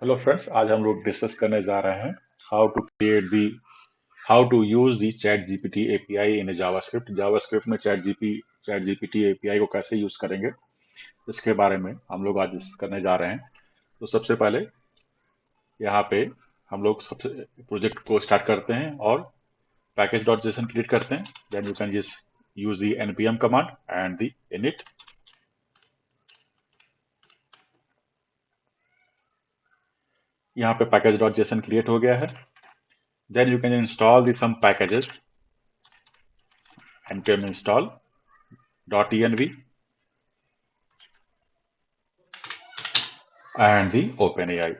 Hello friends, आज हम लोग डिस्कस करने जा रहे हैं how to use the chat GPT API in JavaScript. JavaScript में चैट जीपीटी एपीआई को कैसे यूज करेंगे, इसके बारे में हम लोग आज डिस्कस करने जा रहे हैं। तो सबसे पहले यहाँ पे हम लोग सबसे प्रोजेक्ट को स्टार्ट करते हैं और पैकेज डॉट जेसन क्रिएट करते हैं। Then you can just use the npm command and the init। यहाँ पे पैकेज डॉट जेसन क्रिएट हो गया है। Then you can install the some packages. npm install .env and the OpenAI।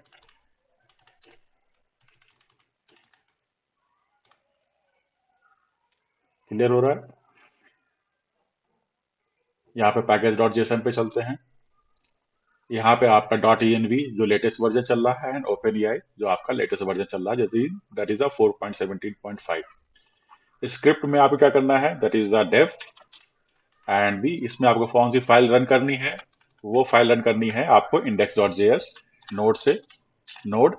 Clear हो रहा है? यहाँ पे पैकेज डॉट जेसन पे चलते हैं। यहाँ पे आपका डॉट env जो लेटेस्ट वर्जन चल रहा है एंड OpenAI जो आपका लेटेस्ट वर्जन चल रहा है, जैसे दैट इज अ 4.17.5। स्क्रिप्ट में आपको क्या करना है, that is the dev and the इसमें आपको कौन सी फाइल रन करनी है, वो फाइल रन करनी है आपको index.js नोड से, node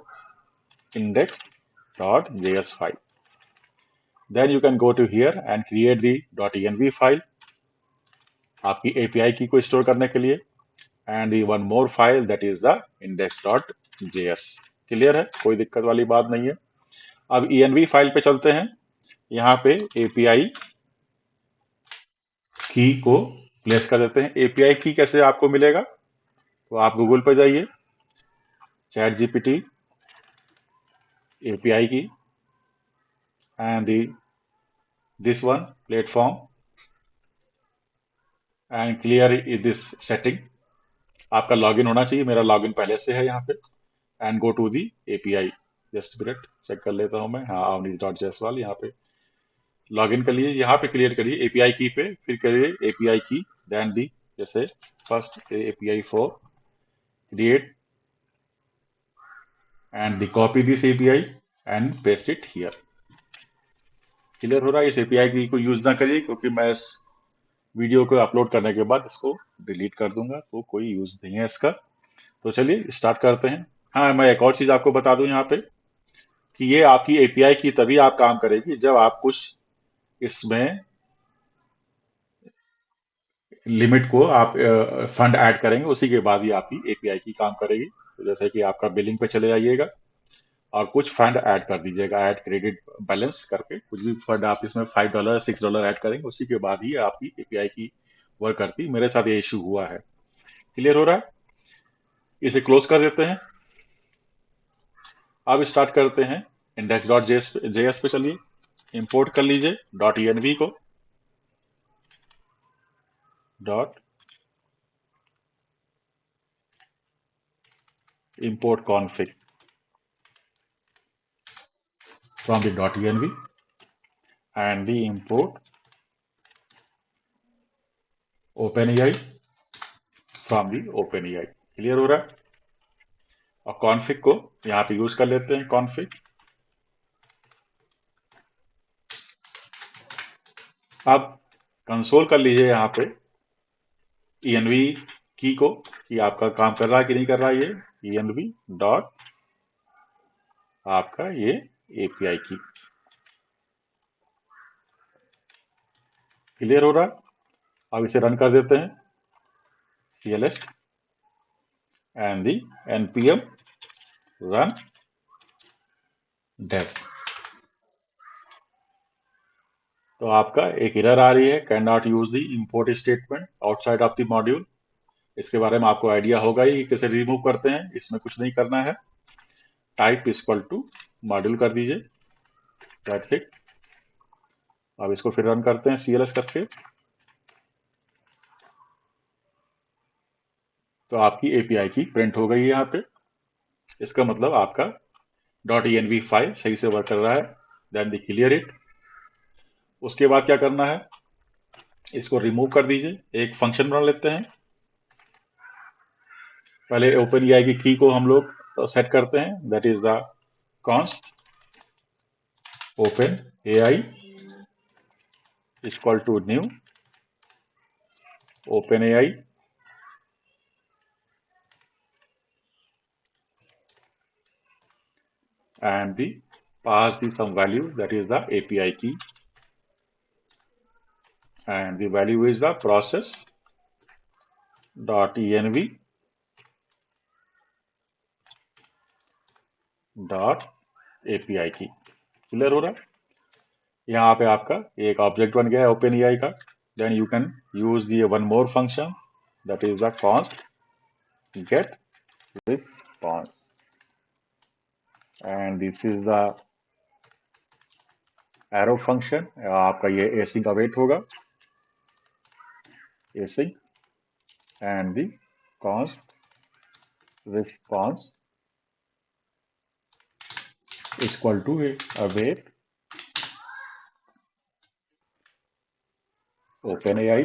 index.js file. Then you can go to here and create the .env file आपकी एपीआई की को स्टोर करने के लिए, and the one more file that is the index.js। Clear है, कोई दिक्कत वाली बात नहीं है। अब env फाइल पे चलते हैं। यहाँ पे एपीआई की को प्लेस कर देते हैं। एपीआई की कैसे आपको मिलेगा, तो आप गूगल पे जाइए, chat GPT API key and the this one platform and clear is this setting. आपका लॉगिन होना चाहिए, मेरा लॉगिन पहले से है यहाँ पे। And go to the API. Just minute check कर लेता हूँ मैं। हाँ, अवनीश डॉट जायसवाल यहाँ पे लॉगिन कर लिए। यहाँ पे क्लियर करिए एपीआई की पे, फिर करिए एपीआई की, देन दी जैसे first API for create and the copy this API and paste it here. Clear हो रहा है? इस एपीआई की को यूज ना करिए, क्योंकि मैं इस वीडियो को अपलोड करने के बाद इसको डिलीट कर दूंगा, तो कोई यूज नहीं है इसका। तो चलिए स्टार्ट करते हैं। हाँ, मैं एक और चीज आपको बता दूं यहाँ पे, कि ये आपकी एपीआई की तभी आप काम करेगी जब आप कुछ इसमें लिमिट को आप फंड ऐड करेंगे, उसी के बाद ही आपकी एपीआई की काम करेगी। तो जैसे कि आपका बिलिंग पे चले जाइएगा और कुछ फंड ऐड कर दीजिएगा, ऐड क्रेडिट बैलेंस करके कुछ भी फंड आप इसमें $5 $6 ऐड करेंगे, उसी के बाद ही आपकी एपीआई की वर्क करती। मेरे साथ ये इशू हुआ है। क्लियर हो रहा है? इसे क्लोज कर देते हैं। अब स्टार्ट करते हैं इंडेक्स डॉट जेएस पे चलिए, इंपोर्ट कर लीजिए डॉट env को, dot import config from the .env and the import OpenAI from the OpenAI। Clear हो रहा है? और कॉन्फ़िग को यहाँ पे यूज कर लेते हैं। कॉन्फ़िग, अब कंसोल कर लीजिए यहाँ पे env की को, कि आपका काम कर रहा है कि नहीं कर रहा है ये env डॉट आपका ये एपीआई की। क्लियर हो रहा है? अब इसे रन कर देते हैं, cls and the npm run dev। तो आपका एक एरर आ रही है, can not use the import statement outside of the module. इसके बारे में आपको आइडिया होगा ही कि कैसे रिमूव करते हैं। इसमें कुछ नहीं करना है, टाइप इक्वल टू मॉड्यूल कर दीजिए, दैट्स इट। अब इसको फिर रन करते हैं cls करके। तो आपकी एपीआई की प्रिंट हो गई है यहाँ पे। इसका मतलब आपका डॉट env फाइल सही से वर्क कर रहा है। Then the clear it. उसके बाद क्या करना है, इसको रिमूव कर दीजिए। एक फंक्शन बना लेते हैं। पहले ओपन एआई की को हम लोग सेट करते हैं, that is the const OpenAI equal to new OpenAI and the pass the some value, that is the API key, and the value is the process dot env dot API key. Clear हो रहा है? यहाँ पे आपका एक object बन गया है ओपन एआई का. Then you can use the one more function, that is the const get response, and this is the arrow function. आपका ये async await होगा, async, and the const response is equal to await OpenAI,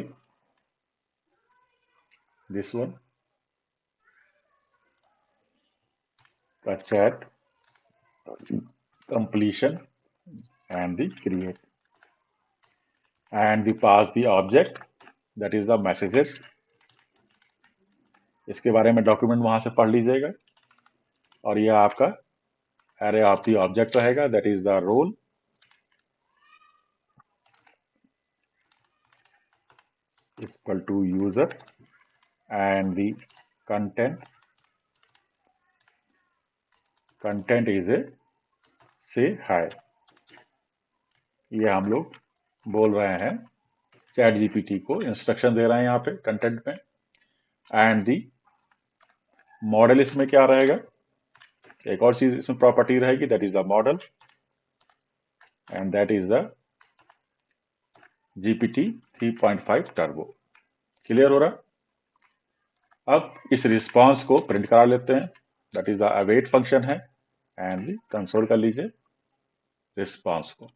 this one, the chat completion and the create, and the pass the object, that is the messages. इसके बारे में document वहां से पढ़ लीजिएगा. और यह आपका array of the object रहेगा, that is the role, is equal to user, and the content is a say hi. ये हम लोग बोल रहे हैं चैट जीपीटी को, इंस्ट्रक्शन दे रहे हैं यहाँ पे कंटेंट में. एंड दी मॉडल इसमें क्या रहेगा, एक और चीज इसमें प्रॉपर्टी रहेगी, that is the model, and that is the GPT 3.5 turbo. Clear हो रहा? अब इस रिस्पांस को प्रिंट करा लेते हैं, that is the await function है, एंड कंसोल कर लीजिए रिस्पांस को.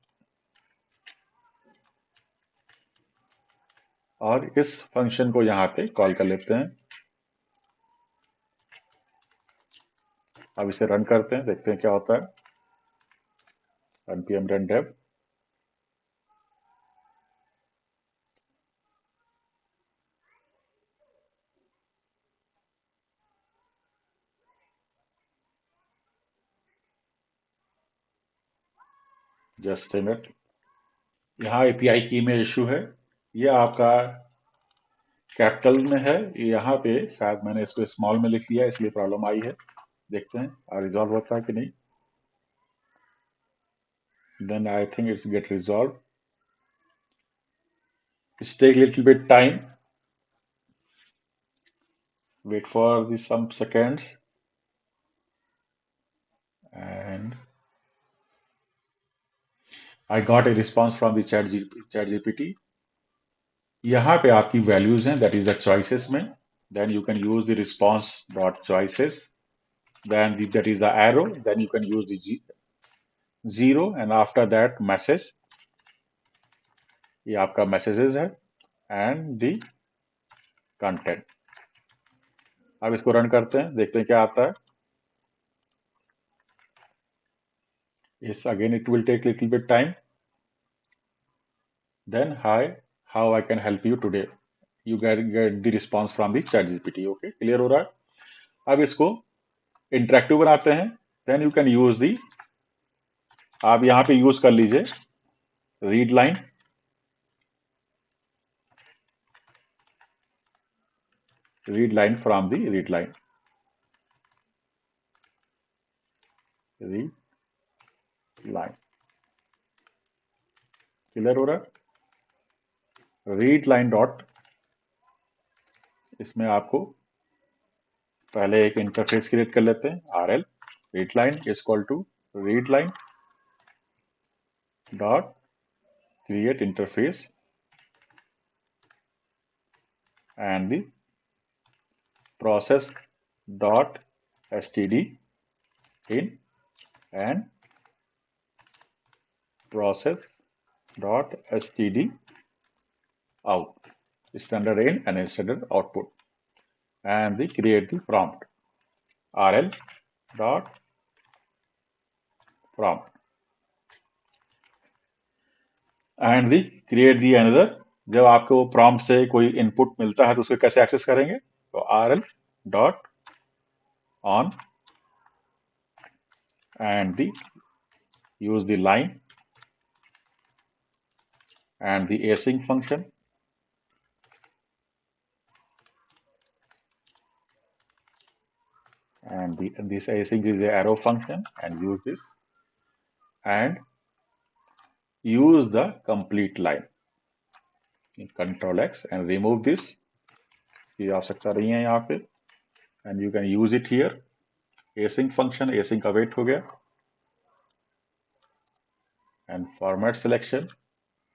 और इस फंक्शन को यहाँ पे कॉल कर लेते हैं. अब इसे रन करते हैं, देखते हैं क्या होता है. npm run dev. Just a minute. यहाँ एपीआई की में इशू है, ये आपका कैपिटल में है, यहाँ पे शायद मैंने इसको स्मॉल में लिख लिया, इसलिए प्रॉब्लम आई है. देखते हैं रिजॉल्व होता है कि नहीं. Then I think it's get resolve. It's take little bit time, wait for the some seconds, and I got a response from the chat GPT. यहाँ पे आपकी वैल्यूज हैं, दैट इज द चॉइसेस में. Then you can use the response dot choices, then that is the arrow, then you can use the zero, and after that message. ये आपका messages है, and the content. अब इसको run करते हैं, देखते हैं क्या आता है. Yes, again it will take little bit time. Then hi, how I can help you today? You get the response from the chat GPT. Okay, clear हो रहा है? अब इसको इंटरेक्टिव बनाते हैं. Then you can use the, आप यहाँ पे यूज कर लीजिए read line. Read line from the read line. Read line. Clear हो रहा है? रीड लाइन डॉट, इसमें आपको पहले एक इंटरफेस क्रिएट कर लेते हैं. RL read line is equal to read line dot create interface, and the process dot std in and process dot std out, standard in and standard output, and the create the prompt, rl dot prompt, and the create the another. जब आपको prompt से कोई input मिलता है तो उसको कैसे access करेंगे, तो rl dot on and the use the line and the async function, and this async is the arrow function, and use this and use the complete line. Control X and remove this, इसकी आवश्यकता नहीं है यहाँ पे, and you can use it here. Async function, async await हो गया, and format selection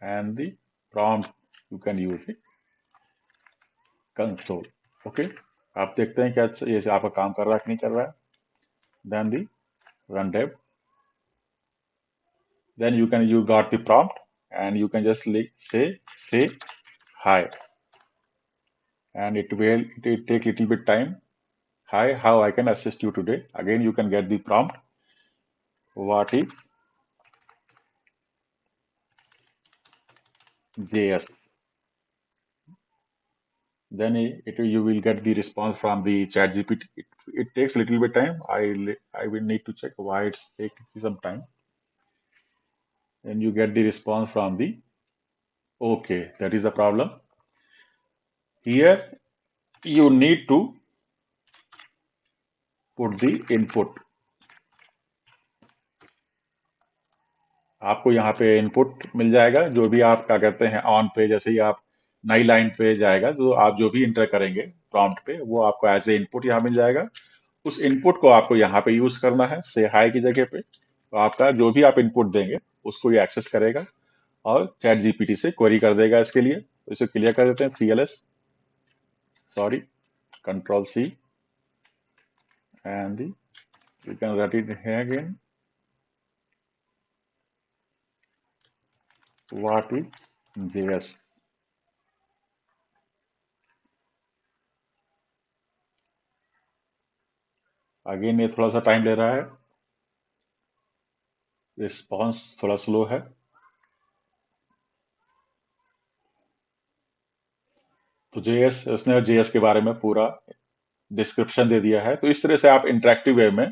and the prompt you can use it console. Okay, आप देखते हैं क्या ये आपका काम कर रहा है कि नहीं कर रहा है. Then the run dev. Then you got the prompt and you can just say hi, and it take little bit time. Hi, how I can assist you today? Again, you can get the prompt. What is JS? Then you will get the response from the ChatGPT. It takes a little bit time. I will need to check why it's taking some time. And you get the response from the okay. That is the problem. Here you need to put the input. आपको यहाँ पे input मिल जाएगा, जो भी आप क्या कहते हैं ऑन पे, जैसे ही आप नई लाइन पे जाएगा तो आप जो भी इंटर करेंगे प्रॉम्प्ट पे वो आपको एज ए इनपुट यहाँ मिल जाएगा. उस इनपुट को आपको यहाँ पे यूज करना है से हाई की जगह पे. तो आपका जो भी आप इनपुट देंगे उसको ये एक्सेस करेगा और चैट जीपीटी से क्वेरी कर देगा इसके लिए. तो इसे क्लियर कर देते हैं. CLS, sorry, control C and you can write it here again. What is JS? Again ये थोड़ा सा टाइम ले रहा है, रिस्पॉन्स थोड़ा स्लो है. तो JS, उसने JS के बारे में पूरा डिस्क्रिप्शन दे दिया है. तो इस तरह से आप इंटरेक्टिव वे में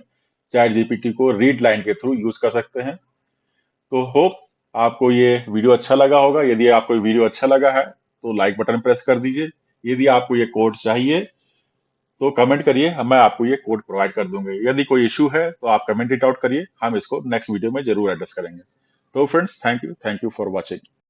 चैट जीपीटी को रीड लाइन के थ्रू यूज कर सकते हैं. तो होप आपको ये वीडियो अच्छा लगा होगा. यदि आपको वीडियो अच्छा लगा है तो लाइक बटन प्रेस कर दीजिए. यदि आपको ये कोड चाहिए तो कमेंट करिए, मैं आपको ये कोड प्रोवाइड कर दूंगा. यदि कोई इशू है तो आप कमेंट इट आउट करिए, हम इसको नेक्स्ट वीडियो में जरूर एड्रेस करेंगे. तो friends, thank you for watching.